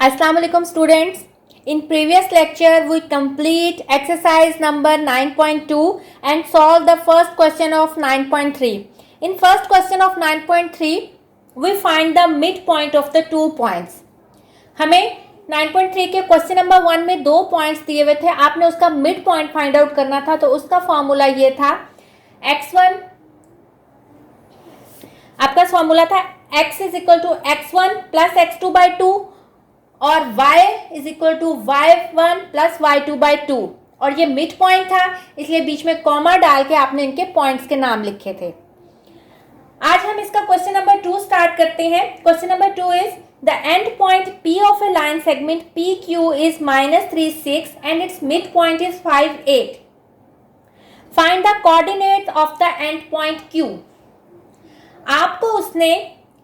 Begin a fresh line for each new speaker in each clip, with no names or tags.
Assalamu alaikum students. In previous lecture we complete exercise number 9.2 and solve the first question of 9.3. In first question of 9.3 we find the midpoint of the 2 points. हमें 9.3 के question number 1 में 2 points दिए हुए थे, आपने उसका mid point find out करना था। तो उसका फॉर्मूला ये था x1, आपका फॉर्मूला था x is equal to x1 plus x2 by 2 और y is equal to y1 plus y2 by 2। और ये मिड पॉइंट था, इसलिए बीच में कॉमा डाल के आपने इनके पॉइंट्स के नाम लिखे थे। आज हम इसका क्वेश्चन नंबर 2 स्टार्ट करते हैं। Question number 2 is the end point P of A line segment PQ is -36 and it's mid point is 5, 8। Find the coordinates of the end point Q। आपको उसने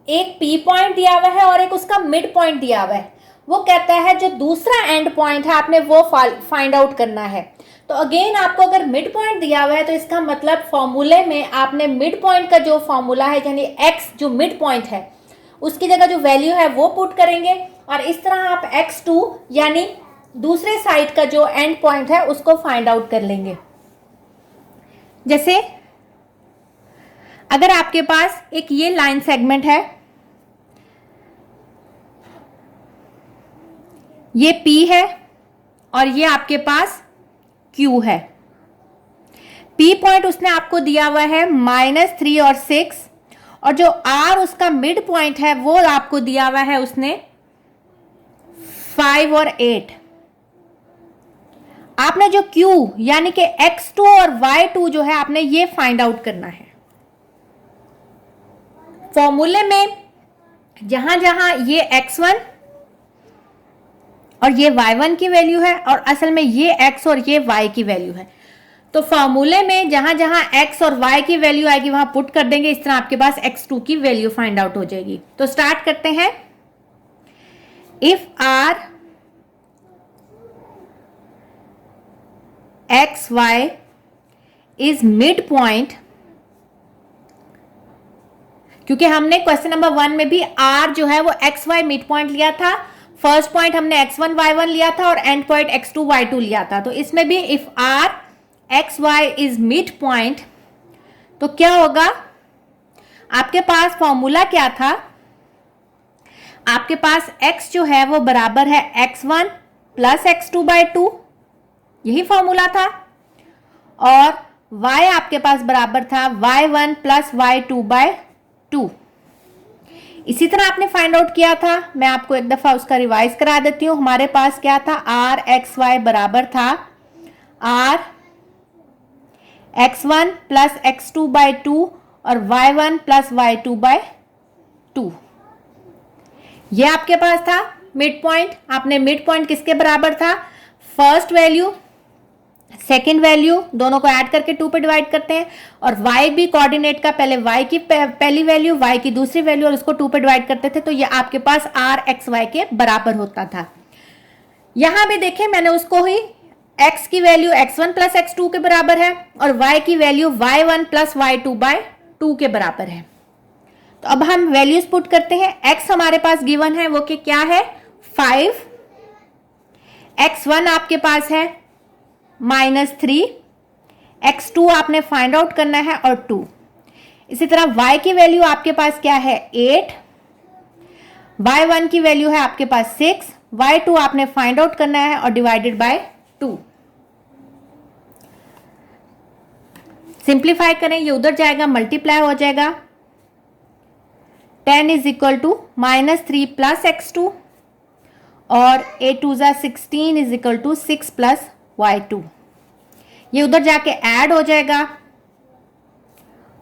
एक P पॉइंट दिया हुआ है और एक उसका मिड पॉइंट दिया हुआ है। वो कहता है जो दूसरा एंड पॉइंट है आपने वो फाइंड आउट करना है। तो अगेन आपको अगर मिड पॉइंट दिया हुआ है तो इसका मतलब फॉर्मूले में आपने मिड पॉइंट का जो फॉर्मूला है यानी x जो मिड पॉइंट है उसकी जगह जो वैल्यू है वो पुट करेंगे और इस तरह आप x2 यानी दूसरे साइड का जो एंड पॉइंट है उसको फाइंड आउट कर लेंगे। जैसे अगर आपके पास एक ये लाइन सेगमेंट है, ये P है और ये आपके पास Q है। P पॉइंट उसने आपको दिया हुआ है -3 और 6 और जो R उसका मिड पॉइंट है वो आपको दिया हुआ है उसने 5 और 8। आपने जो Q यानी कि x2 और y2 जो है आपने ये फाइंड आउट करना है। फॉर्मूले में जहां जहां ये x1 और ये y1 की वैल्यू है और असल में ये x और ये y की वैल्यू है, तो फॉर्मूले में जहां जहां x और y की वैल्यू आएगी वहां पुट कर देंगे। इस तरह आपके पास x2 की वैल्यू फाइंड आउट हो जाएगी। तो स्टार्ट करते हैं। If r x y is mid point, क्योंकि हमने क्वेश्चन नंबर 1 में भी r जो है वो एक्स वाई मिड पॉइंट लिया था, फर्स्ट पॉइंट हमने x1 y1 लिया था और एंड पॉइंट x2 y2 लिया था। तो इसमें भी if r x y is mid point तो क्या होगा, आपके पास फॉर्मूला क्या था, आपके पास x जो है वो बराबर है x1 प्लस x2 बाई 2, यही फॉर्मूला था, और y आपके पास बराबर था y1 प्लस y2 बाई 2। इसी तरह आपने फाइंड आउट किया था, मैं आपको एक दफा उसका रिवाइज करा देती हूं। हमारे पास क्या था, r एक्स वाई बराबर था r x1 plus x2 by 2 और y1 प्लस y2 बाई 2। ये आपके पास था मिड पॉइंट। आपने मिड पॉइंट किसके बराबर था, फर्स्ट वैल्यू सेकेंड वैल्यू दोनों को ऐड करके 2 पे डिवाइड करते हैं, और y भी कोऑर्डिनेट का पहले y की पहली वैल्यू y की दूसरी वैल्यू और उसको 2 पे डिवाइड करते थे। तो ये आपके पास r x y के बराबर होता था। यहां भी देखें मैंने उसको ही x की वैल्यू x1 प्लस x2 के बराबर है और y की value y1 plus y2 bye 2 के बराबर है। तो अब हम वैल्यूज पुट करते हैं। x हमारे पास गिवन है वो कि क्या है 5, x1 आपके पास है -3, x2 आपने फाइंड आउट करना है और 2। इसी तरह y की वैल्यू आपके पास क्या है 8, y1 की वैल्यू है आपके पास 6, y2 आपने फाइंड आउट करना है और डिवाइडेड बाय 2। सिंप्लीफाई करें, ये उधर जाएगा मल्टीप्लाई हो जाएगा। 10 is equal to -3 plus x2 और 8 2 ज़ा 16 is equal to 6 plus y2। ये उधर जाके ऐड हो जाएगा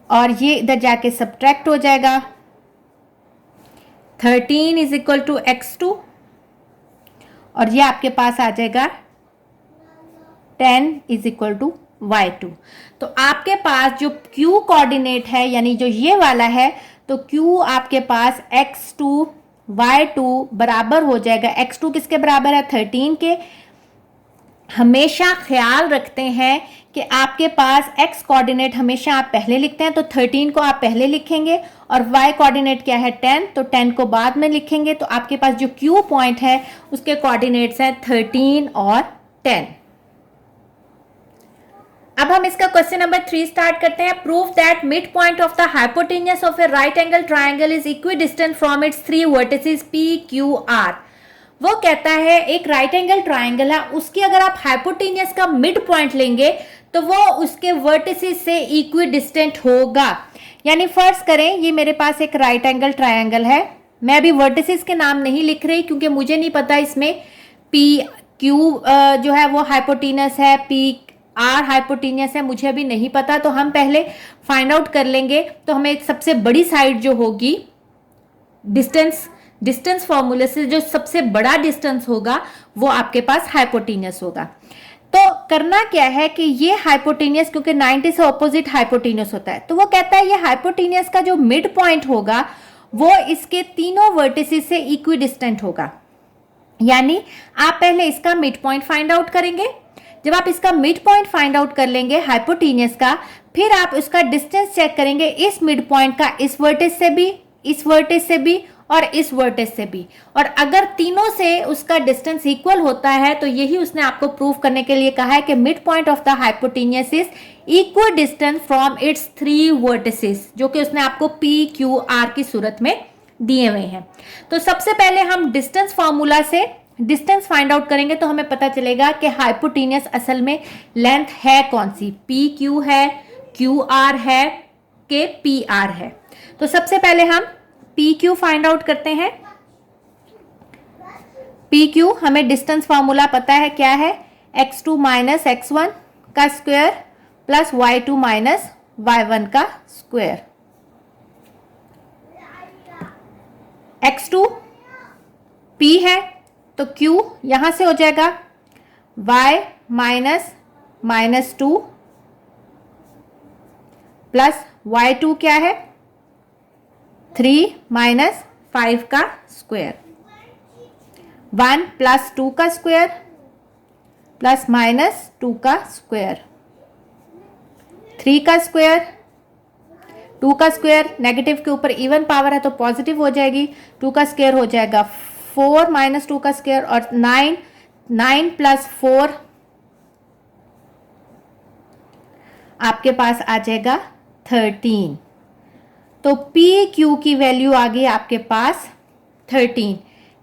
और ये इधर जाके सब्ट्रैक्ट हो जाएगा। 13 इज इक्वल टू x2 और ये आपके पास आ जाएगा 10 इज इक्वल टू y2। तो आपके पास जो q कोऑर्डिनेट है यानी जो ये वाला है, तो q आपके पास x2 y2 बराबर हो जाएगा। x2 किसके बराबर है 13 के, हमेशा ख्याल रखते हैं कि आपके पास x कोऑर्डिनेट हमेशा आप पहले लिखते हैं, तो 13 को आप पहले लिखेंगे, और y कोऑर्डिनेट क्या है 10, तो 10 को बाद में लिखेंगे। तो आपके पास जो Q पॉइंट है उसके कोऑर्डिनेट्स हैं 13 और 10। अब हम इसका क्वेश्चन नंबर 3 स्टार्ट करते हैं। Prove that mid point of the hypotenuse of A right angle triangle is equidistant from its 3 vertices P, Q, R। वो कहता है एक राइट एंगल ट्राइंगल है, उसकी अगर आप हाइपोटेन्यूज का मिड पॉइंट लेंगे तो वो उसके वर्टिसेस से इक्विडिस्टेंट होगा। यानी फर्ज करें ये मेरे पास एक राइट एंगल ट्राइंगल है, मैं अभी वर्टिसेस के नाम नहीं लिख रही क्योंकि मुझे नहीं पता इसमें P, Q जो है वो हाइपोटेन्यूज है, P, R हाइपोटेन्यूज है, मुझे अभी नहीं पता। तो हम पहले फाइंड आउट कर लेंगे। तो हमें एक सबसे बड़ी साइड जो होगी डिस्टेंस फॉर्मूले से जो सबसे बड़ा डिस्टेंस होगा वो आपके पास हाइपोटेन्यूज होगा। तो करना क्या है कि ये हाइपोटेन्यूज क्योंकि 90 से ऑपोजिट हाइपोटेन्यूज होता है, तो वो कहता है ये हाइपोटेन्यूज का जो मिड पॉइंट होगा वो इसके तीनों वर्टिसेस से इक्विडिस्टेंट होगा। यानी आप पहले इसका मिड पॉइंट फाइंड आउट करेंगे। जब आप इसका मिड पॉइंट फाइंड आउट कर लेंगे हाइपोटेन्यूज का, फिर आप उसका डिस्टेंस चेक करेंगे इस मिड पॉइंट का इस वर्टेक्स से भी, इस वर्टेक्स से भी और इस वर्टेक्स से भी। और अगर तीनों से उसका डिस्टेंस इक्वल होता है तो यही उसने आपको प्रूव करने के लिए कहा है कि mid point of the hypotenuse is equal distance from its 3 vertices, जो कि उसने आपको P, Q, R की सूरत में दिए हुए हैं। तो सबसे पहले हम डिस्टेंस फॉर्मूला से डिस्टेंस फाइंड आउट करेंगे तो हमें पता चलेगा कि हाइपोटेन्यूज असल में लेंथ है कौन सी, PQ है, QR है कि PR है। तो सबसे पहले हम PQ फाइंड आउट करते हैं। PQ हमें डिस्टेंस फॉर्मूला पता है क्या है, x2 माइनस x1 का square plus y2 minus y1 का स्क्वायर। x2 P है तो Q यहां से हो जाएगा y माइनस 2 प्लस y2 क्या है 3 माइनस 5 का स्क्वायर, 1 प्लस 2 का स्क्वायर प्लस माइनस 2 का स्क्वायर, 3 का स्क्वायर, 2 का स्क्वायर नेगेटिव के ऊपर इवन पावर है तो पॉजिटिव हो जाएगी, 2 का स्क्वायर हो जाएगा 4 माइनस 2 का स्क्वायर और 9 प्लस 4 आपके पास आ जाएगा 13। तो PQ की वैल्यू आ गई आपके पास 13।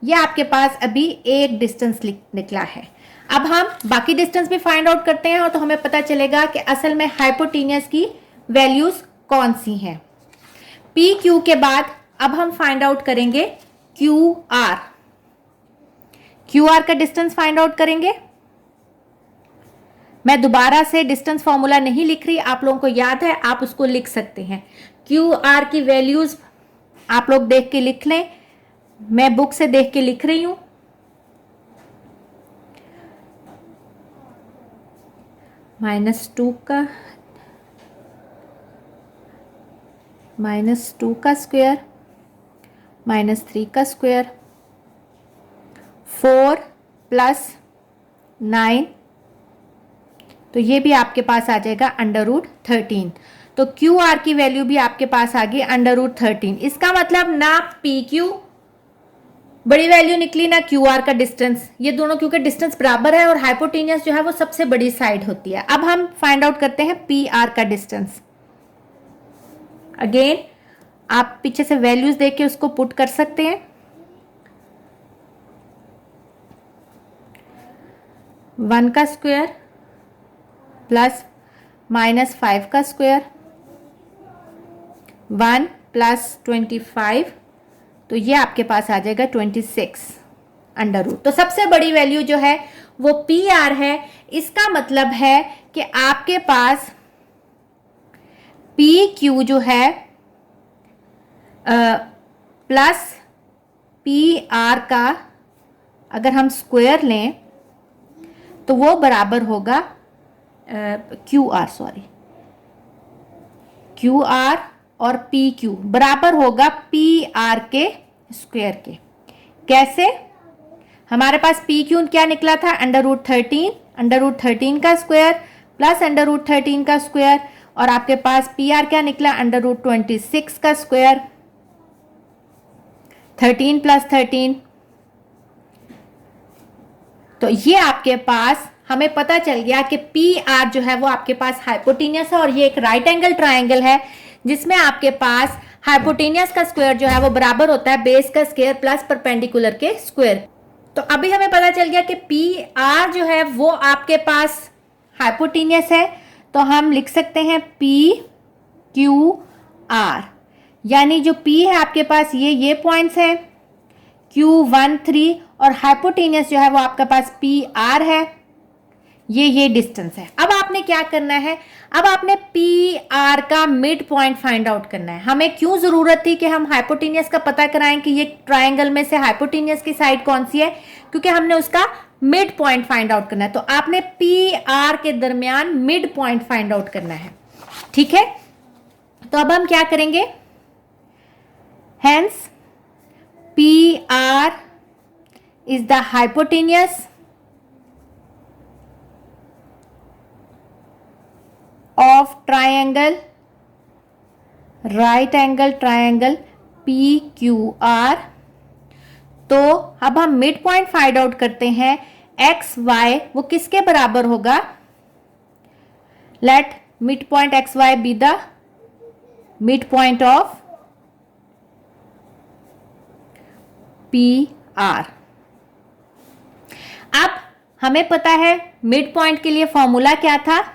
ये आपके पास अभी एक डिस्टेंस निकला है। अब हम बाकी डिस्टेंस भी फाइंड आउट करते हैं और तो हमें पता चलेगा कि असल में हाइपोटेन्यूज की वैल्यूज कौन सी हैं। PQ के बाद अब हम फाइंड आउट करेंगे QR। QR का डिस्टेंस फाइंड आउट करेंगे। मैं दोबारा से डिस्टेंस फॉर्मूला नहीं लिख रही, आप लोगों को याद है आप उसको लिख सकते हैं। QR की वैल्यूज आप लोग देख के लिख लें, मैं बुक से देख के लिख रही हूं। -2 का स्क्वायर -3 का स्क्वायर 4 प्लस 9, तो ये भी आपके पास आ जाएगा √13। तो QR की वैल्यू भी आपके पास आ गई √13। इसका मतलब ना PQ बड़ी वैल्यू निकली ना QR का डिस्टेंस, ये दोनों क्योंकि डिस्टेंस बराबर है और हाइपोटेन्यूज जो है वो सबसे बड़ी साइड होती है। अब हम फाइंड आउट करते हैं PR का डिस्टेंस। अगेन आप पीछे से वैल्यूज देख के उसको पुट कर सकते हैं। 1 का स्क्वायर प्लस -5 का स्क्वायर 1 प्लस 25, तो ये आपके पास आ जाएगा 26 √। तो सबसे बड़ी वैल्यू जो है वो PR है। इसका मतलब है कि आपके पास PQ जो है प्लस PR का अगर हम स्क्वायर लें तो वो बराबर होगा QR और PQ बराबर होगा PR के स्क्वायर के। कैसे? हमारे पास PQ क्या निकला था √13 √13 का स्क्वायर प्लस √13 का स्क्वायर, और आपके पास PR क्या निकला, √26 का स्क्वायर, 13 + 13। तो ये आपके पास हमें पता चल गया कि PR जो है वो आपके पास हाइपोटेन्यूस है, और ये एक राइट एंगल ट्राइंगल है जिसमें आपके पास हाइपोटेन्यूस का स्क्वायर जो है वो बराबर होता है बेस का स्क्वायर प्लस परपेंडिकुलर के स्क्वायर। तो अभी हमें पता चल गया कि PR जो है वो आपके पास हाइपोटेन्यूस है, तो हम लिख सकते हैं PQR, यानी जो P है आपके पास ये पॉइंट्स है Q1 3, और हाइपोटेन्यूस जो है वो आपके पास PR है, ये डिस्टेंस है। अब आपने क्या करना है, अब आपने PR का मिड पॉइंट फाइंड आउट करना है। हमें क्यों जरूरत थी कि हम हाइपोटेन्यूस का पता कराएं कि ये ट्राइंगल में से हाइपोटेन्यूस की साइड कौन सी है, क्योंकि हमने उसका मिड पॉइंट फाइंड आउट करना है। तो आपने PR के दरमियान मिड पॉइंट फाइंड आउट करना है, ठीक है। तो अब हम क्या करेंगे, hence PR is the hypotenuse of triangle, right angle triangle PQR। तो अब हम मिड पॉइंट फाइंड आउट करते हैं, XY वो किसके बराबर होगा, let mid point XY be the mid point of PR। अब हमें पता है मिड पॉइंट के लिए फॉर्मूला क्या था,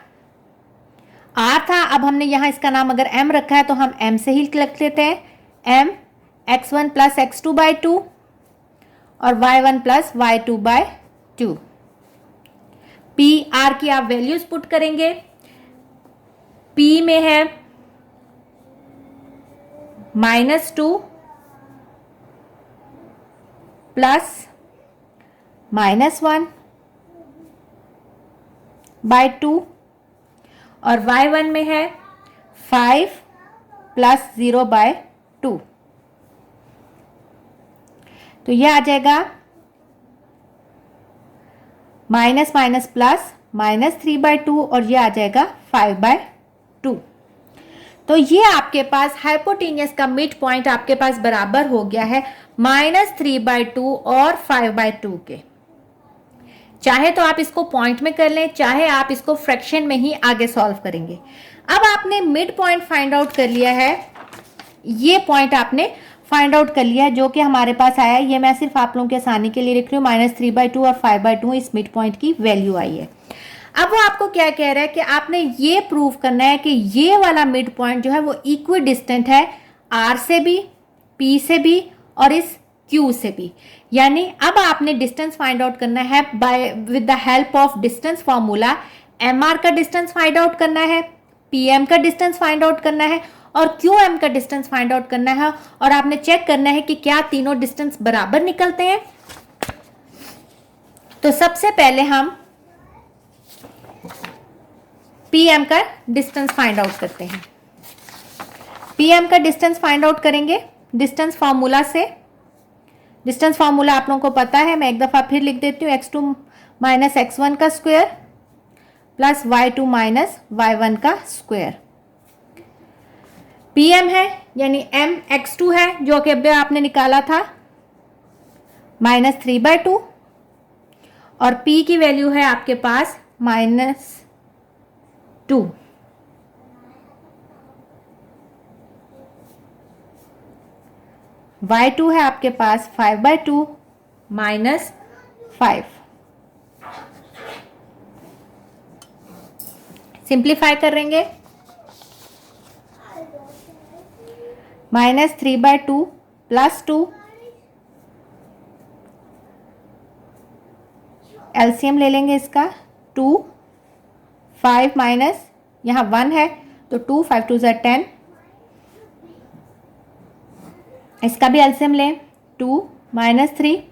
R था। अब हमने यहां इसका नाम अगर M रखा है तो हम M से ही लिख लेते हैं, M x1 + x2/2 और y1 + y2/2। PR की आप वैल्यूज पुट करेंगे, P में है -2 + -1/2, और y1 में है 5 + 0/2। तो ये आ जाएगा माइनस माइनस प्लस -3/2, और ये आ जाएगा 5/2। तो ये आपके पास हाइपोटेन्यूस का मिड पॉइंट आपके पास बराबर हो गया है -3/2 और 5/2 के। चाहे तो आप इसको पॉइंट में कर लें, चाहे आप इसको फ्रैक्शन में ही आगे सॉल्व करेंगे। अब आपने मिड पॉइंट फाइंड आउट कर लिया है, ये पॉइंट आपने फाइंड आउट कर लिया है जो कि हमारे पास आया है। ये मैं सिर्फ आप लोगों की आसानी के लिए लिख रही हूँ, -3/2 और 5/2 इस मिड पॉइंट की वैल्यू आई है। अब वो आपको क्या कह रहा है कि आपने ये प्रूव करना है कि ये वाला मिड पॉइंट जो है वो इक्वी डिस्टेंट है R से भी, P से भी और इस Q से भी। यानी अब आपने डिस्टेंस फाइंड आउट करना है by with the help of distance formula. MR का डिस्टेंस फाइंड आउट करना है, PM का डिस्टेंस फाइंड आउट करना है और QM का डिस्टेंस फाइंड आउट करना है, और आपने चेक करना है कि क्या तीनों डिस्टेंस बराबर निकलते हैं। तो सबसे पहले हम PM का डिस्टेंस फाइंड आउट करते हैं। PM का डिस्टेंस फाइंड आउट करेंगे डिस्टेंस फार्मूला से। डिस्टेंस फार्मूला आप लोगों को पता है, मैं एक दफ़ा फिर लिख देती हूँ, x2 - x1 का स्क्वायर प्लस y2 - y1 का स्क्वायर। PM है यानी m x2 है जो कि अभी आपने निकाला था -3/2, और P की वैल्यू है आपके पास -2। y2 है आपके पास 5/2 -5। सिंप्लीफाई करेंगे, -3/2 + 2, एलसीएम ले लेंगे इसका 2, 5 माइनस यहाँ 1 है तो 2, 5 2 = 10, इसका भी एलसीएम लें 2 - 3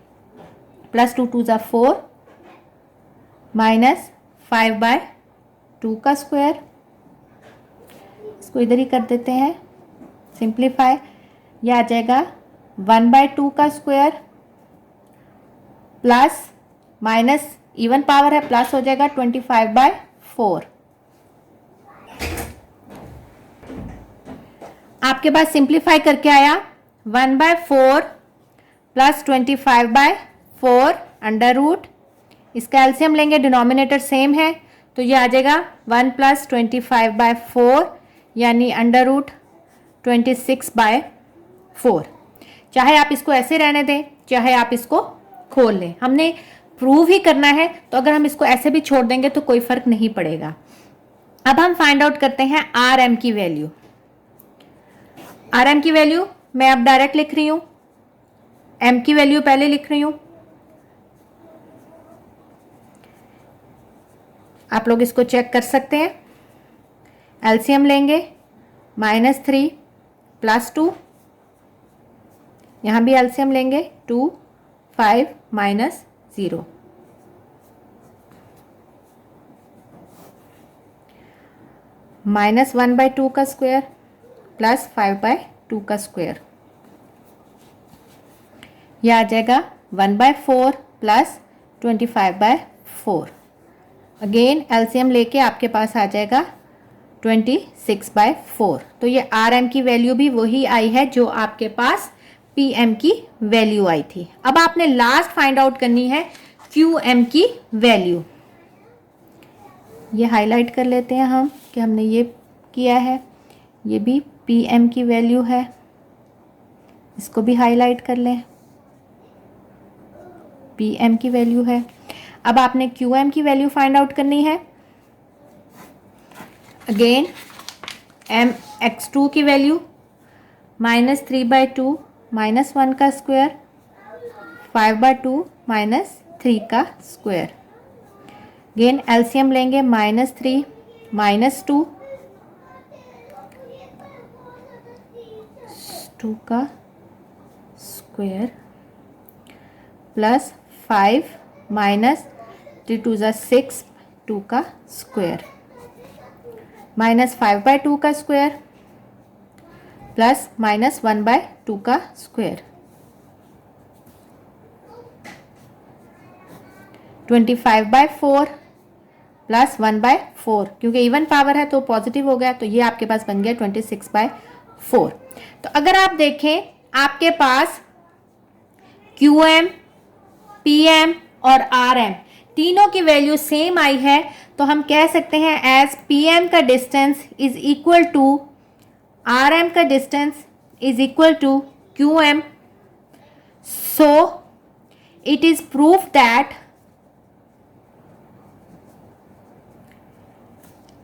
+ 2 2 = 4 -5/2 का स्क्वायर। इसको इधर ही कर देते हैं सिंप्लीफाई, यह आ जाएगा 1/2 का square plus minus even power है, प्लस हो जाएगा 25/4। आपके पास सिंप्लीफाई करके आया 1/4 प्लस 25/4 अंडर रूट, इसका एलसीएम लेंगे, डिनोमिनेटर सेम है तो ये आ जाएगा 1 प्लस 25/4 यानी अंडर रूट 26/4। चाहे आप इसको ऐसे रहने दें, चाहे आप इसको खोल लें, हमने प्रूव ही करना है तो अगर हम इसको ऐसे भी छोड़ देंगे तो कोई फर्क नहीं पड़ेगा। अब हम फाइंड आउट करते हैं आर एम की वैल्यू। आर एम की वैल्यू मैं अब डायरेक्ट लिख रही हूं, एम की वैल्यू पहले लिख रही हूं। आप लोग इसको चेक कर सकते हैं। एलसीएम लेंगे, -3 + 2, यहां भी एलसीएम लेंगे 2, 5 -0, -1/2 का स्क्वायर प्लस 5/2 का स्क्वायर, यह आ जाएगा 1/4 प्लस 25/4। अगेन एलसीएम लेके आपके पास आ जाएगा 26/4। तो ये आर एम की वैल्यू भी वही आई है जो आपके पास पी एम की वैल्यू आई थी। अब आपने लास्ट फाइंड आउट करनी है क्यू एम की वैल्यू। ये हाईलाइट कर लेते हैं हम कि हमने ये किया है, ये भी पी एम की वैल्यू है, इसको भी हाईलाइट कर लें, पी एम की वैल्यू है। अब आपने क्यू एम की वैल्यू फाइंड आउट करनी है। अगेन एम x2 की वैल्यू -3/2 -1 का स्क्वायर 5/2 -3 का स्क्वायर। अगेन एलसीएम लेंगे, -3 -2 2 का स्क्वायर प्लस 5 -3 2 = 6 2 का स्क्वायर -5/2 का स्क्वायर प्लस -1/2 का स्क्वायर 25/4 प्लस 1/4, क्योंकि इवन पावर है तो पॉजिटिव हो गया तो ये आपके पास बन गया 26/4। तो अगर आप देखें आपके पास क्यू एम, पी एम और आर एम तीनों की वैल्यू सेम आई है तो हम कह सकते हैं एज पी एम का distance is equal to R M का distance is equal to Q M. So it is proof that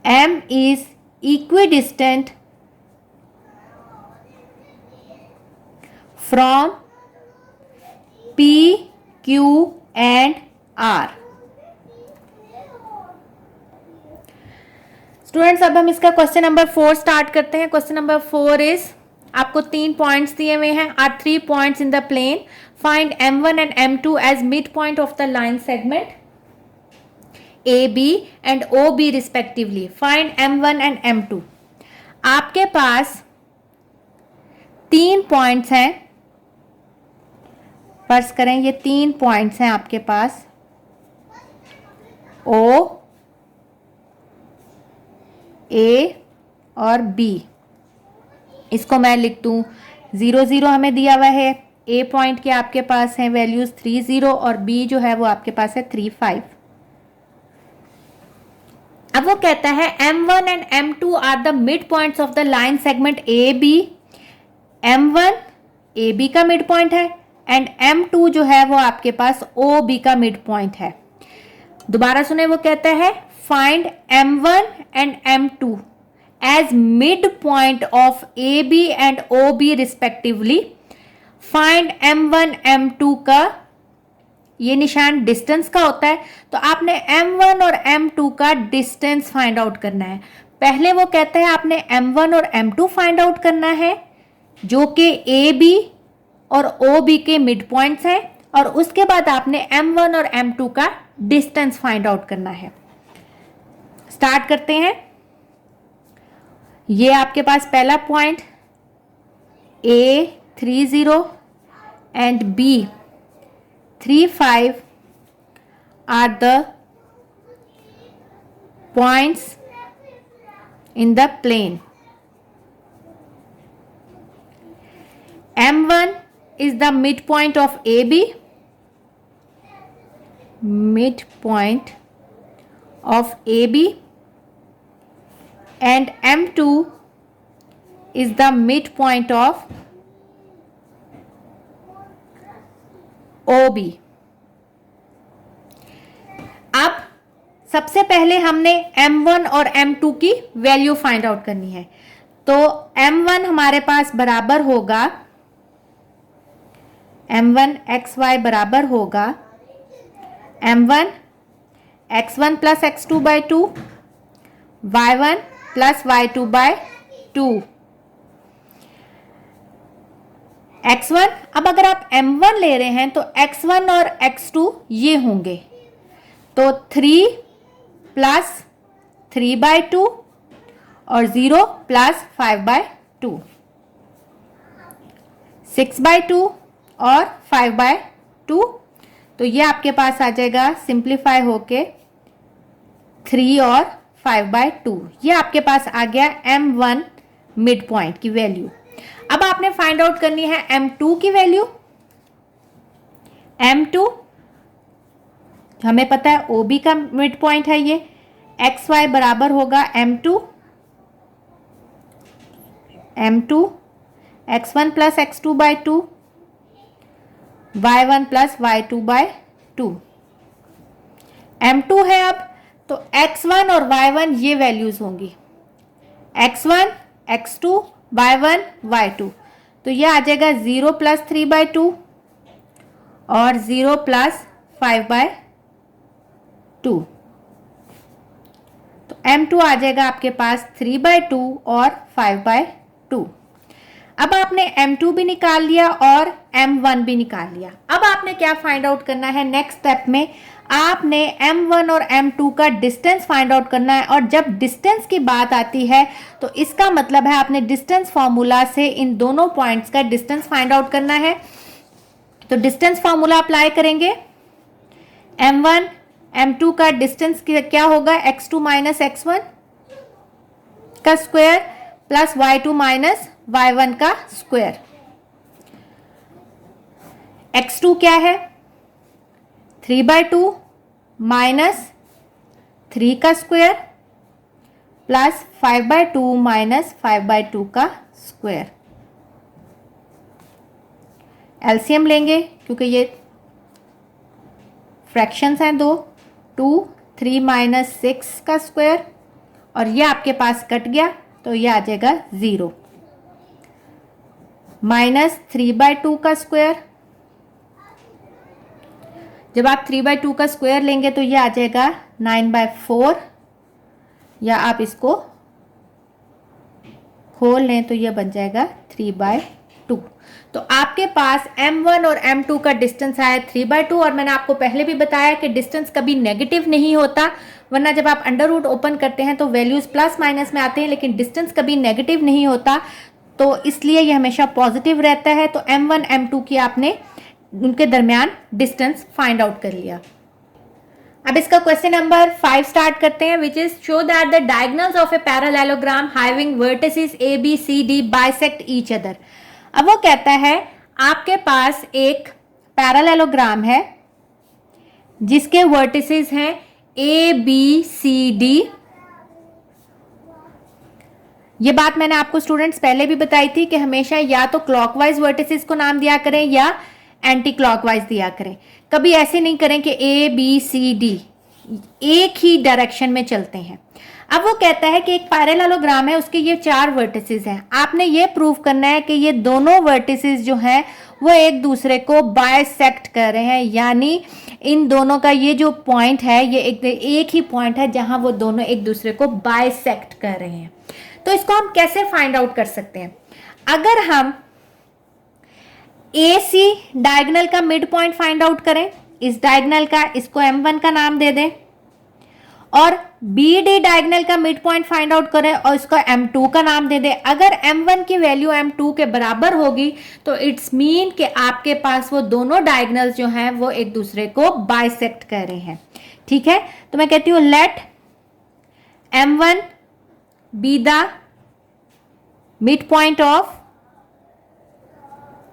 M is equidistant from P, Q and R। Students अब हम इसका क्वेश्चन नंबर 4 स्टार्ट करते हैं। Question number 4 is, आपको 3 points दिए हुए हैं, are 3 points in the plane, find M1 and M2 as mid point of the line segment AB and OB respectively. Find M1 and M2। आपके पास 3 points हैं, फर्ज करें ये 3 पॉइंट्स हैं आपके पास O, A और B। इसको मैं लिख दूं 0 0 हमें दिया हुआ है, A पॉइंट के आपके पास हैं वैल्यूज 3 0 और B जो है वो आपके पास है 3 5। अब वो कहता है M1 and M2 are the mid points of the line segment AB। M1 AB का मिड पॉइंट है एंड M2 जो है वो आपके पास OB का मिड पॉइंट है। दोबारा सुने, वो कहता है find M1 and M2 as mid point of AB and OB respectively. Find M1 M2 का ये निशान डिस्टेंस का होता है तो आपने M1 और M2 का डिस्टेंस फाइंड आउट करना है। पहले वो कहता है आपने M1 और M2 फाइंड आउट करना है जो कि AB और OB के मिड पॉइंट्स हैं और उसके बाद आपने M1 और M2 का डिस्टेंस फाइंड आउट करना है। स्टार्ट करते हैं। ये आपके पास पहला point A 3 0 and B 3 5 are the points in the plane. M1 is the midpoint of AB, midpoint of AB, and M2 is the midpoint of OB. अब सबसे पहले हमने M1 और M2 की वैल्यू फाइंड आउट करनी है। तो M1 हमारे पास बराबर होगा, M1 XY बराबर होगा M1 X1 plus X2 by 2, Y1 plus Y2 by 2। X1, अब अगर आप M1 ले रहे हैं तो X1 और X2 ये होंगे, तो 3 प्लस 3 बाई 2 और 0 प्लस 5 बाई 2, 6 बाई 2 और 5 बाई 2। तो ये आपके पास आ जाएगा सिंप्लीफाई होके 3 और 5 बाई 2। ये आपके पास आ गया M1 मिड पॉइंट की वैल्यू। अब आपने फाइंड आउट करनी है M2 की वैल्यू। M2 हमें पता है OB का मिड पॉइंट है ये, XY बराबर होगा M2 X1 plus X2 by 2, Y1 plus Y2 by 2। M2 है अब, तो X1 और Y1 ये वैल्यूज होंगी, X1 X2 Y1 Y2। तो ये आ जाएगा 0 प्लस 3 बाई 2 और 0 प्लस 5 बाई 2। तो M2 आ जाएगा आपके पास 3 बाई 2 और 5 बाई 2। अब आपने M2 भी निकाल लिया और M1 भी निकाल लिया। अब आपने क्या फाइंड आउट करना है नेक्स्ट स्टेप में, आपने M1 और M2 का डिस्टेंस फाइंड आउट करना है। और जब डिस्टेंस की बात आती है तो इसका मतलब है आपने डिस्टेंस फॉर्मूला से इन दोनों पॉइंट्स का डिस्टेंस फाइंड आउट करना है। तो डिस्टेंस फॉर्मूला अप्लाई करेंगे, M1 M2 का डिस्टेंस क्या होगा, x2 माइनस x1 का square plus y2 minus y1 का स्क्वायर। x2 क्या है, 3 बाई 2 माइनस 3 का square plus 5 by 2 minus 5 by 2 का स्क्वायर। एलसीएम लेंगे क्योंकि ये फ्रैक्शंस हैं दो, 2 3 माइनस 6 का स्क्वायर और ये आपके पास कट गया तो ये आ जाएगा 0 माइनस 3 बाई 2 का स्क्वायर। जब आप 3 बाई 2 का स्क्वायर लेंगे तो ये आ जाएगा 9 बाई 4, या आप इसको खोल लें तो ये बन जाएगा 3 बाई 2। तो आपके पास M1 और M2 का डिस्टेंस आया 3 बाई 2। और मैंने आपको पहले भी बताया कि डिस्टेंस कभी नेगेटिव नहीं होता, वरना जब आप अंडर रूट ओपन करते हैं तो वैल्यूज प्लस माइनस में आते हैं, लेकिन डिस्टेंस कभी नेगेटिव नहीं होता, तो इसलिए ये हमेशा पॉजिटिव रहता है। तो M1 M2 की आपने उनके दरमियान डिस्टेंस फाइंड आउट कर लिया। अब इसका क्वेश्चन नंबर 5 स्टार्ट करते हैं, which is show that the diagonals of a parallelogram having vertices A B C D bisect each other. अब वो कहता है आपके पास एक पैरेललोग्राम है जिसके वर्टिसेस हैं A B C D। ये बात मैंने आपको स्टूडेंट्स पहले भी बताई थी कि हमेशा या तो क्लॉकवाइज वर्टिसेस को नाम दिया करें या एंटी क्लॉकवाइज दिया करें। कभी ऐसे नहीं करें कि A B C D एक ही डायरेक्शन में चलते हैं। अब वो कहता है कि एक पैरेललोग्राम है, उसके ये 4 वर्टिसेस हैं। आपने ये प्रूव करना है कि ये दोनों वर्टिसेस जो हैं वो एक दूसरे को बाइसेक्ट कर रहे हैं, यानी इन दोनों का ये जो पॉइंट है ये एक ही पॉइंट है जहां वो दोनों एक दूसरे को बाइसेक्ट कर रहे हैं। तो इसको हम कैसे फाइंड आउट कर सकते हैं? अगर हम AC डायगोनल का मिड पॉइंट फाइंड आउट करें, इस डायगोनल का, इसको M1 का नाम दे दें, और BD डायगोनल का मिड पॉइंट फाइंड आउट करें और इसको M2 का नाम दे दें। अगर M1 की वैल्यू M2 के बराबर होगी तो इट्स मीन कि आपके पास वो दोनों डायगोनल्स जो हैं वो एक दूसरे को बाइसेक्ट कर रहे हैं। ठीक है, तो मैं कहती हूँ let M1 be the mid point of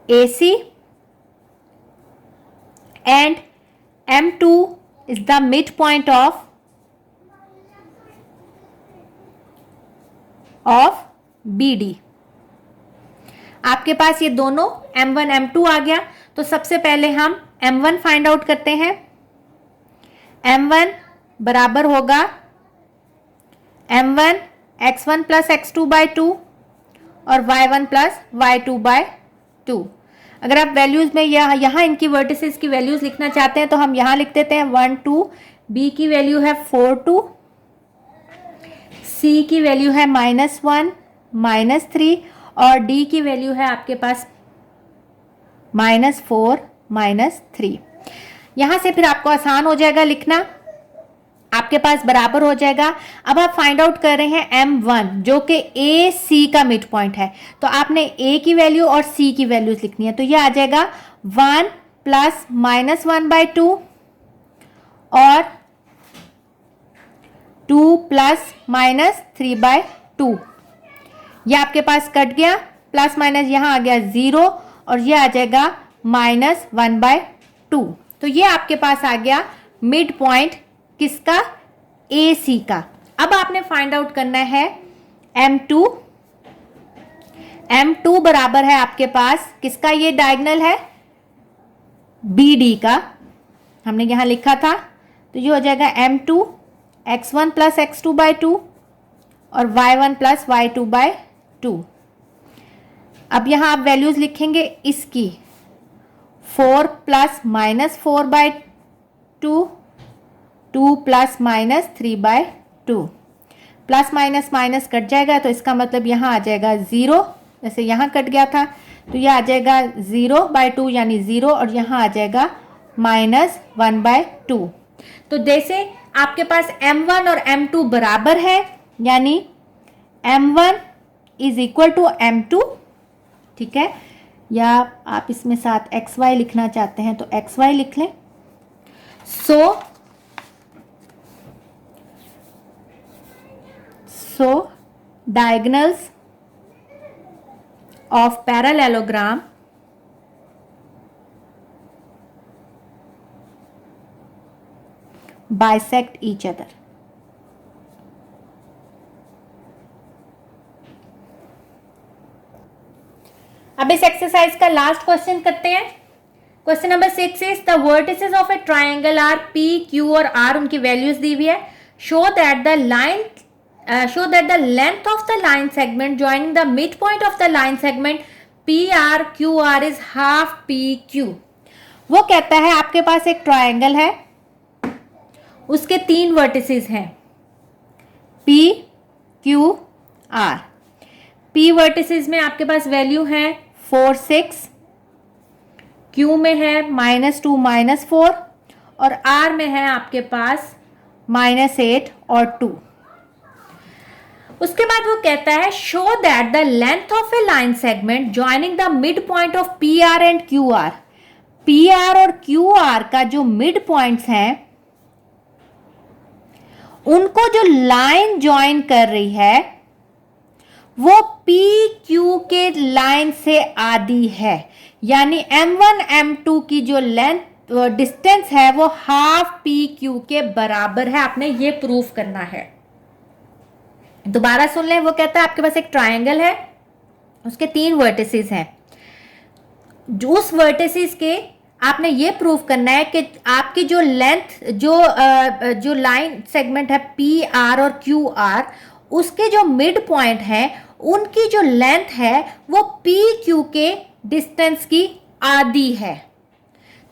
AC and M2 is the midpoint of BD। आपके पास ये दोनों M1 M2 आ गया, तो सबसे पहले हम M1 फाइंड आउट करते हैं। M1 बराबर होगा M1 x1 plus x2 by 2 और y1 प्लस y2 बाई 2। अगर आप वैल्यूज में यहाँ इनकी वर्टिसेस की वैल्यूज लिखना चाहते हैं तो हम यहाँ लिख देते हैं 1 2, B की वैल्यू है 4 2, C की वैल्यू है -1 -3 और D की वैल्यू है आपके पास -4 -3। यहाँ से फिर आपको आसान हो जाएगा लिखना, आपके पास बराबर हो जाएगा। अब आप फाइंड आउट कर रहे हैं M1 जो कि AC का मिड पॉइंट है, तो आपने A की वैल्यू और C की वैल्यूज लिखनी है। तो ये आ जाएगा 1 प्लस -1 बाई 2 और 2 प्लस -3 बाई 2। ये आपके पास कट गया, प्लस माइनस यहाँ आ गया 0 और ये आ जाएगा -1 बाई 2। तो ये आपके पास आ गया मिड पॉइंट किसका? AC का। अब आपने फाइंड आउट करना है M2। M2 बराबर है आपके पास किसका? ये डायगोनल है BD का, हमने यहां लिखा था, तो ये हो जाएगा M2 x1 plus x2 by 2 और y1 प्लस y2 बाई 2। अब यहां आप वैल्यूज लिखेंगे इसकी 4 plus -4 by 2, 2 plus -3 by 2। Plus minus minus cut जाएगा तो इसका मतलब यहाँ आ जाएगा 0, जैसे यहाँ कट गया था तो यह आ जाएगा 0 बाई 2 यानी 0 और यहाँ आ जाएगा -1 बाई 2। तो जैसे आपके पास M1 और M2 बराबर है यानी M1 is equal to M2, ठीक है, या आप इसमें साथ XY लिखना चाहते हैं तो XY लिख लें। So diagonals of parallelogram bisect each other। अब इस एक्सरसाइज का लास्ट क्वेश्चन करते हैं। Question number 6 is the vertices of a triangle are P, Q और R, उनकी वैल्यूज दी हुई है। Show that the length of the line segment joining the midpoint of the line segment PRQR is half PQ। वो कहता है आपके पास एक ट्रायंगल है, उसके 3 वर्टिसेस हैं P, Q, R। P vertices में आपके पास वैल्यू है 4 6, Q में है -2 -4 और R में है आपके पास -8 और 2। उसके बाद वो कहता है show that the length of A line segment joining the mid point of PR and QR। PR और QR का जो मिड पॉइंट्स हैं उनको जो लाइन ज्वाइन कर रही है वो PQ के लाइन से आधी है, यानी M1 M2 की जो लेंथ डिस्टेंस है वो हाफ PQ के बराबर है। आपने ये प्रूफ करना है। दोबारा सुन लें, वो कहता है आपके पास एक ट्रायंगल है, उसके 3 वर्टिसेस हैं। उस वर्टिसेस के आपने ये प्रूफ करना है कि आपकी जो लेंथ जो लाइन सेगमेंट है PR और QR, उसके जो मिड पॉइंट है उनकी जो लेंथ है वो PQ के डिस्टेंस की आधी है।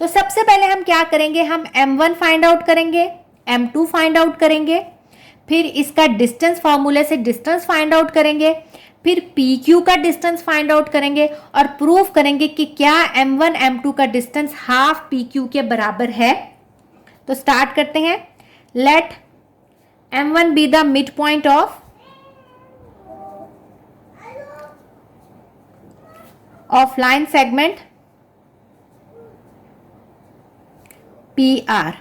तो सबसे पहले हम क्या करेंगे, हम M1 फाइंड आउट करेंगे, M2 फाइंड आउट करेंगे, फिर इसका डिस्टेंस फॉर्मूले से डिस्टेंस फाइंड आउट करेंगे, फिर PQ का डिस्टेंस फाइंड आउट करेंगे और प्रूफ करेंगे कि क्या M1 M2 का डिस्टेंस हाफ PQ के बराबर है। तो स्टार्ट करते हैं। Let M1 be the mid point of line segment PR।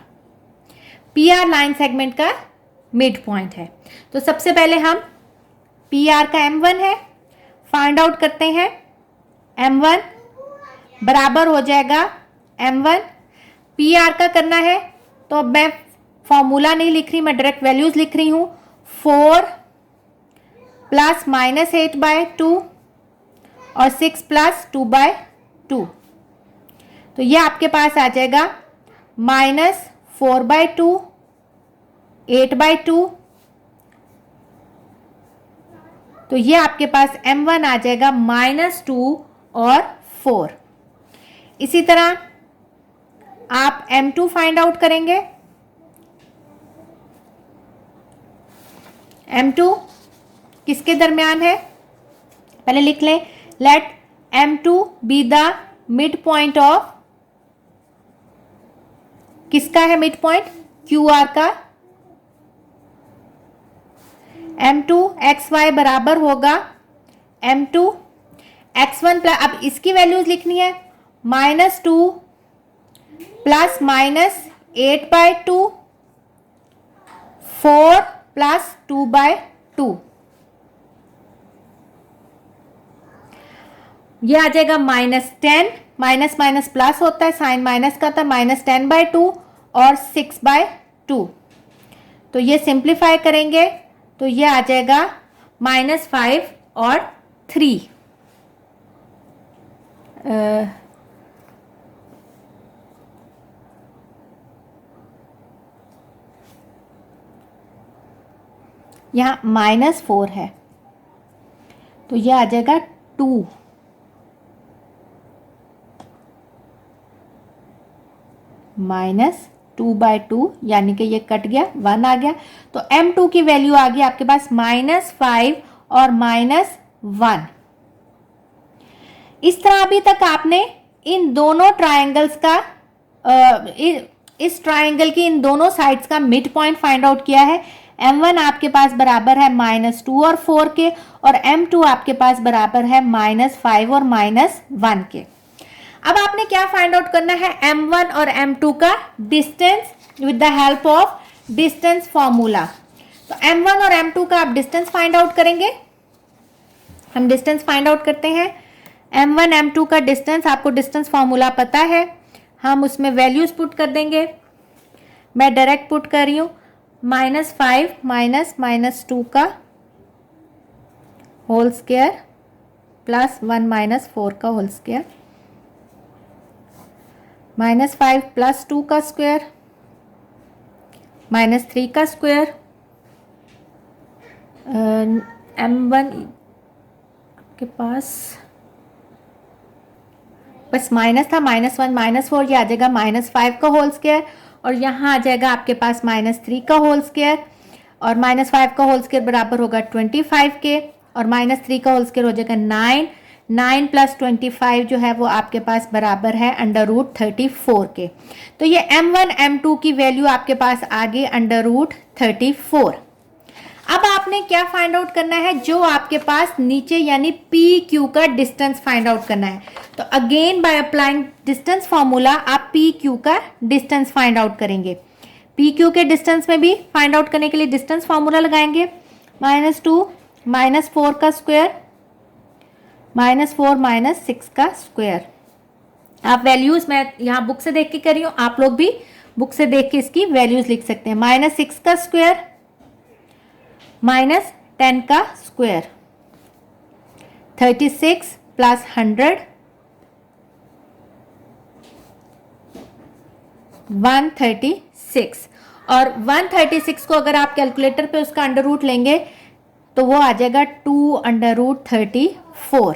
P R line segment का मिड पॉइंट है। तो सबसे पहले हम पी आर का M1 है, फाइंड आउट करते हैं। M1 बराबर हो जाएगा M1, पी आर का करना है तो अब मैं फॉर्मूला नहीं लिख रही, मैं डायरेक्ट वैल्यूज लिख रही हूँ। 4 प्लस -8/2 और 6 प्लस 2/2, तो ये आपके पास आ जाएगा -4/2, 8/2, तो ये आपके पास M1 आ जाएगा -2 और 4। इसी तरह आप M2 फाइंड आउट करेंगे। M2 किसके दरमियान है, पहले लिख लें। Let M2 be the mid point of, किसका है मिड पॉइंट, QR का। M2 XY बराबर होगा M2 X1 प्लस, अब इसकी वैल्यूज लिखनी है, -2 प्लस -8/2, 4 प्लस 2/2, ये आ जाएगा -10, माइनस माइनस प्लस होता है, साइन माइनस का था, -10/2 और 6/2, तो ये सिंप्लीफाई करेंगे तो ये आ जाएगा -5 और 3। यहाँ -4 है तो ये आ जाएगा 2, -2/2, यानी कि ये कट गया, 1 आ गया। तो M2 की वैल्यू आ गई आपके पास -5 और -1। इस तरह अभी तक आपने इन दोनों ट्रायंगल्स का इस ट्रायंगल की इन दोनों साइड्स का मिड पॉइंट फाइंड आउट किया है। M1 आपके पास बराबर है -2 और 4 के, और M2 आपके पास बराबर है -5 और -1 के। अब आपने क्या फाइंड आउट करना है, M1 और M2 का distance with the help of distance formula. तो M1 और M2 का आप डिस्टेंस फाइंड आउट करेंगे। हम डिस्टेंस फाइंड आउट करते हैं। M1 M2 का डिस्टेंस, आपको डिस्टेंस फॉर्मूला पता है, हम उसमें वैल्यूज पुट कर देंगे। मैं डायरेक्ट पुट कर रही हूँ, -5 -2 का होल स्क्वायर प्लस 1 -4 का होल स्क्वायर, -5 प्लस 2 का स्क्वायर, -3 का स्क्वायर, M1 के पास बस माइनस था, -1 -4, ये आ जाएगा -5 का होल स्क्वायर, और यहाँ आ जाएगा आपके पास -3 का होल स्क्वायर, और -5 का होल स्क्वायर बराबर होगा 25 के, और -3 का होल स्क्वायर हो जाएगा 9 प्लस 25 जो है वो आपके पास बराबर है √34 के। तो ये M1 M2 की वैल्यू आपके पास आ गई √34। अब आपने क्या फाइंड आउट करना है, जो आपके पास नीचे यानी PQ का डिस्टेंस फाइंड आउट करना है। तो again by applying distance formula आप PQ का डिस्टेंस फाइंड आउट करेंगे। PQ के डिस्टेंस में भी फाइंड आउट करने के लिए डिस्टेंस फॉर्मूला लगाएंगे, -2 -4 का स्क्वायर, -4 -6 का स्क्वायर। आप वैल्यूज, मैं यहाँ बुक से देख के कर रही हूँ, आप लोग भी बुक से देख के इसकी वैल्यूज लिख सकते हैं। -6 का स्क्वायर, -10 का स्क्वायर, 36 प्लस 100, 136, और 136 को अगर आप कैलकुलेटर पे उसका अंडर रूट लेंगे तो वो आ जाएगा 2√34।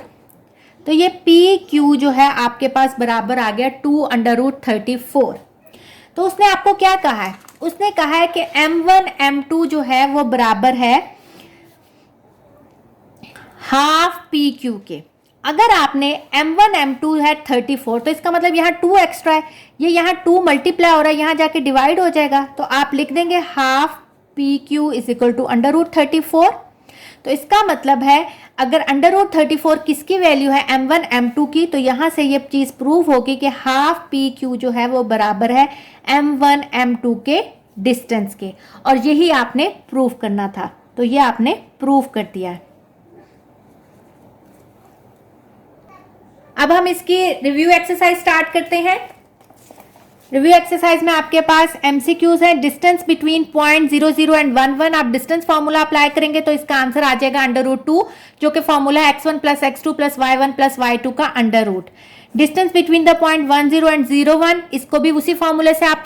तो ये PQ जो है आपके पास बराबर आ गया 2√34। तो उसने आपको क्या कहा है, उसने कहा है कि M1 M2 जो है वो बराबर है हाफ PQ के। अगर आपने M1 M2 है 34, तो इसका मतलब यहाँ 2 एक्स्ट्रा है, ये यहाँ 2 मल्टीप्लाई हो रहा है, यहाँ जाके डिवाइड हो जाएगा, तो आप लिख देंगे half PQ is equal to √34। तो इसका मतलब है अगर √34 किसकी वैल्यू है, M1 M2 की, तो यहाँ से ये चीज़ प्रूव होगी कि हाफ PQ जो है वो बराबर है M1 M2 के डिस्टेंस के, और यही आपने प्रूफ करना था। तो ये आपने प्रूफ कर दिया है। अब हम इसकी रिव्यू एक्सरसाइज स्टार्ट करते हैं। रिव्यू एक्सरसाइज में आपके पास एमसीक्यूज है। डिस्टेंस बिटवीन पॉइंट 00 एंड 11, आप डिस्टेंस फॉर्मूला अप्लाई करेंगे तो इसका आंसर आ जाएगा √2, जो कि फॉर्मूला है x1 + x2 + y1 + y2 का under root. Distance between the point 10 and 01, इसको भी उसी फॉर्मूले से आप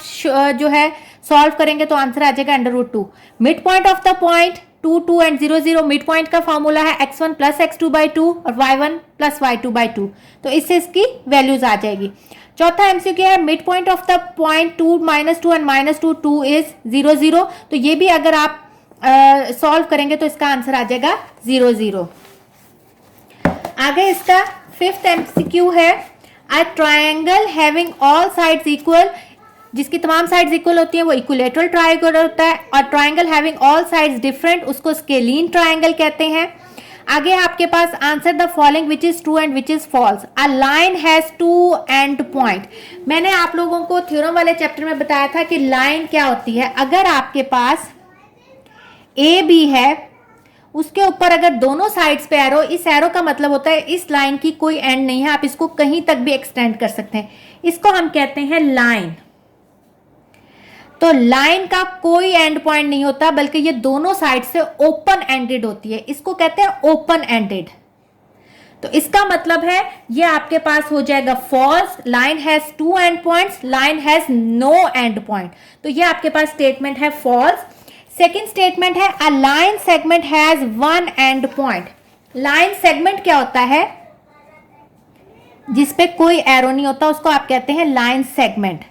जो है सॉल्व करेंगे तो आंसर आ जाएगा √2। Mid point of the point 2, 2 and 0, 0, mid point का फॉर्मूला है x1 + x2/2 और y1 + y2/2, तो इससे इसकी वैल्यूज आ जाएगी। चौथा एमसीक्यू है mid point of the point 2, -2 and -2, 2 is 0, 0, तो ये भी अगर आप सॉल्व करेंगे तो इसका आंसर आ जाएगा 0, 0। आगे इसका फिफ्थ एमसीक्यू है a triangle having all sides equal, जिसकी तमाम साइड्स इक्वल होती हैं वो इक्विलेटरल ट्रायंगल होता है, और triangle having all sides different उसको स्केलीन ट्रायंगल कहते हैं। आगे आपके पास answer the following which is true and which is false. A line has 2 and point. मैंने आप लोगों को थ्योरम वाले चैप्टर में बताया था कि लाइन क्या होती है। अगर आपके पास ए बी है, उसके ऊपर अगर दोनों साइड्स पे एरो, इस एरो का मतलब होता है इस लाइन की कोई एंड नहीं है, आप इसको कहीं तक भी एक्सटेंड कर सकते हैं, इसको हम कहते हैं लाइन। तो लाइन का कोई एंड पॉइंट नहीं होता, बल्कि ये दोनों साइड से ओपन एंडेड होती है, इसको कहते हैं ओपन एंडेड। तो इसका मतलब है ये आपके पास हो जाएगा false. Line has 2 end points, line has no end point, तो ये आपके पास स्टेटमेंट है फॉल्स। सेकेंड स्टेटमेंट है a line segment has 1 end point. Line segment क्या होता है? जिसपे कोई एरो नहीं होता उसको आप कहते हैं लाइन सेगमेंट।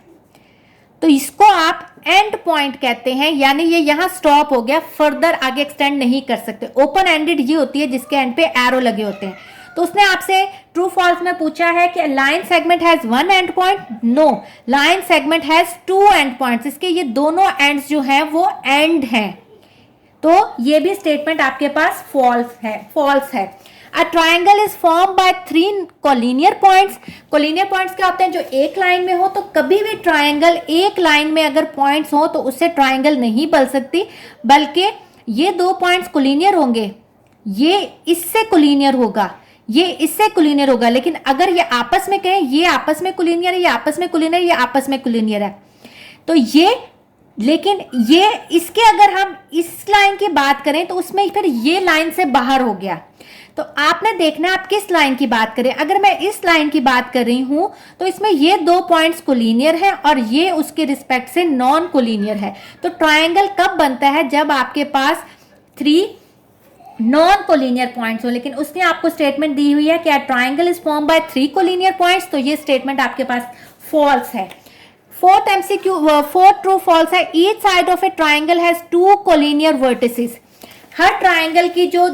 तो इसको आप एंड पॉइंट कहते हैं, यानी ये यहां स्टॉप हो गया, फर्दर आगे एक्सटेंड नहीं कर सकते। ओपन एंडेड ये होती है जिसके एंड पे एरो लगे होते हैं। तो उसने आपसे ट्रू फॉल्स में पूछा है कि line segment has 1 end point. No, line segment has 2 end points. इसके ये दोनों एंड्स जो हैं वो एंड हैं, तो ये भी स्टेटमेंट आपके पास फॉल्स है। A triangle is form by 3 collinear points. Collinear points क्या होते हैं? जो एक लाइन में हो। तो कभी भी ट्राइंगल एक लाइन में अगर पॉइंट्स हो तो उससे ट्राइंगल नहीं बन सकती, बल्कि ये 2 पॉइंट्स कोलिनियर होंगे, ये इससे कोलिनियर होगा, ये इससे कोलिनियर होगा। लेकिन अगर ये आपस में कहें ये आपस में कोलिनियर है, ये आपस में कोलिनियर, ये आपस में कोलिनियर है, तो ये, लेकिन ये इसके अगर हम इस लाइन की बात करें तो उसमें फिर ये लाइन से बाहर हो गया। तो आपने देखना आप किस लाइन की बात करें। अगर मैं इस लाइन की बात कर रही हूं तो इसमें ये 2 पॉइंट्स कोलिनियर है और ये उसके रिस्पेक्ट से नॉन कोलिनियर है। तो ट्राइंगल कब बनता है? जब आपके पास 3 नॉन कोलिनियर पॉइंट्स हो। लेकिन उसने आपको स्टेटमेंट दी हुई है कि triangle is form by 3 collinear points, तो ये स्टेटमेंट आपके पास फॉल्स है। Fourth MCQ, fourth true false है। Each side of a triangle has 2 collinear vertices. हर ट्राइंगल की जो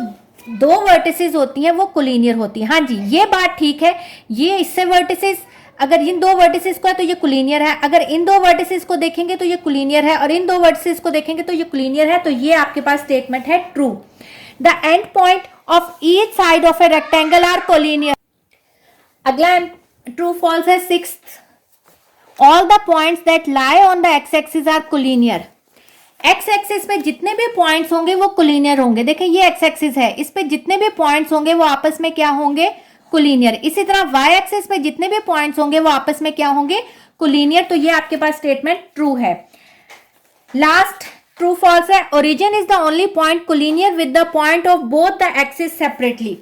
2 वर्टिसेस होती हैं वो कोलिनियर होती हैं। हाँ जी, ये बात ठीक है। ये इससे वर्टिसेस, अगर इन 2 वर्टिसेस को है तो ये कोलिनियर है, अगर इन 2 वर्टिसेस को देखेंगे तो ये कोलिनियर है, और इन 2 वर्टिसेस को देखेंगे तो ये कोलिनियर है। तो ये आपके पास स्टेटमेंट है true. The end point of each side of a rectangle are collinear. अगला ट्रू फॉल्स है 6th। All the points that lie on the x axis are collinear. X axis पे जितने भी पॉइंट्स होंगे वो कोलिनियर होंगे। देखिए ये एक्स एक्सिस है, इस पे जितने भी पॉइंट्स होंगे वो आपस में क्या होंगे? कोलिनियर। इसी तरह वाई एक्सिस पे जितने भी पॉइंट्स होंगे वो आपस में क्या होंगे? कोलिनियर। तो ये आपके पास स्टेटमेंट ट्रू है। लास्ट ट्रू फॉल्स है। Origin is the only point collinear with the point of both the axis separately.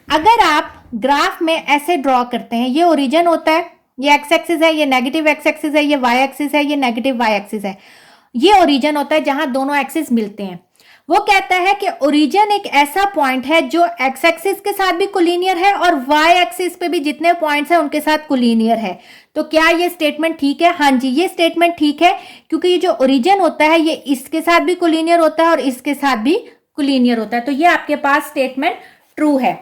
अगर आप ग्राफ में ऐसे ड्रॉ करते हैं, ये ओरिजिन होता है, ये एक्स एक्सिस है, ये नेगेटिव एक्स एक्सिस है, ये वाई एक्सिस है, ये नेगेटिव वाई एक्सिस है, ये ओरिजिन होता है जहां दोनों एक्सिस मिलते हैं। वो कहता है कि ओरिजिन एक ऐसा पॉइंट है जो एक्स एक्सिस के साथ भी कोलिनियर है और वाई एक्सिस पे भी जितने पॉइंट्स हैं उनके साथ कोलिनियर है। तो क्या ये स्टेटमेंट ठीक है? हाँ जी, ये स्टेटमेंट ठीक है, क्योंकि ये जो ओरिजिन होता है ये इसके साथ भी कोलिनियर होता है और इसके साथ भी कोलिनियर होता है। तो ये आपके पास स्टेटमेंट ट्रू है।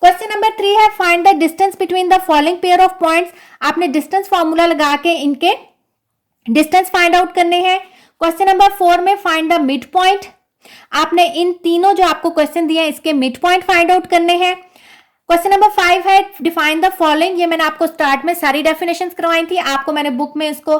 क्वेश्चन नंबर 3 है find the distance between the following pair of points. आपने डिस्टेंस फॉर्मूला लगा के इनके डिस्टेंस फाइंड आउट करने हैं। क्वेश्चन नंबर 4 में फाइंड द मिड पॉइंट। आपने इन तीनों जो आपको क्वेश्चन दिए हैं इसके मिड पॉइंट फाइंड आउट करने हैं। क्वेश्चन नंबर 5 है डिफाइन द फॉलोइंग। ये मैंने आपको स्टार्ट में सारी डेफिनेशंस करवाई थी, आपको मैंने बुक में इसको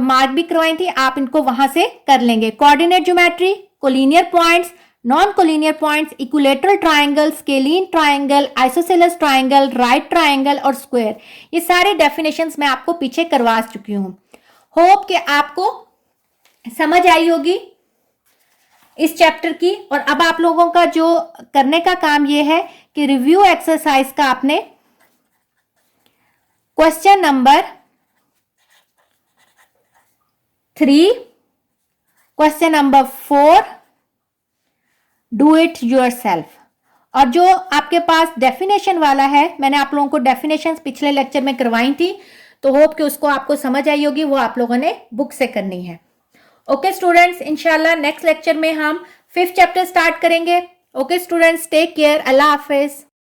मार्क भी करवाई थी, आप इनको वहां से कर लेंगे। Coordinate geometry, collinear points, non collinear points, equilateral triangle, scalene triangle, isosceles triangle, right triangle और स्क्वायर, ये सारी डेफिनेशंस मैं आपको पीछे करवा चुकी हूँ। होप कि आपको समझ आई होगी इस चैप्टर की। और अब आप लोगों का जो करने का काम ये है कि रिव्यू एक्सरसाइज का आपने question number 3, question number 4 do it yourself, और जो आपके पास डेफिनेशन वाला है, मैंने आप लोगों को डेफिनेशंस पिछले लेक्चर में करवाई थी, तो होप कि उसको आपको समझ आई होगी, वो आप लोगों ने बुक से करनी है। ओके स्टूडेंट्स, इंशाल्लाह नेक्स्ट लेक्चर में हम 5th चैप्टर स्टार्ट करेंगे। ओके स्टूडेंट्स, टेक केयर, अल्लाह हाफिज।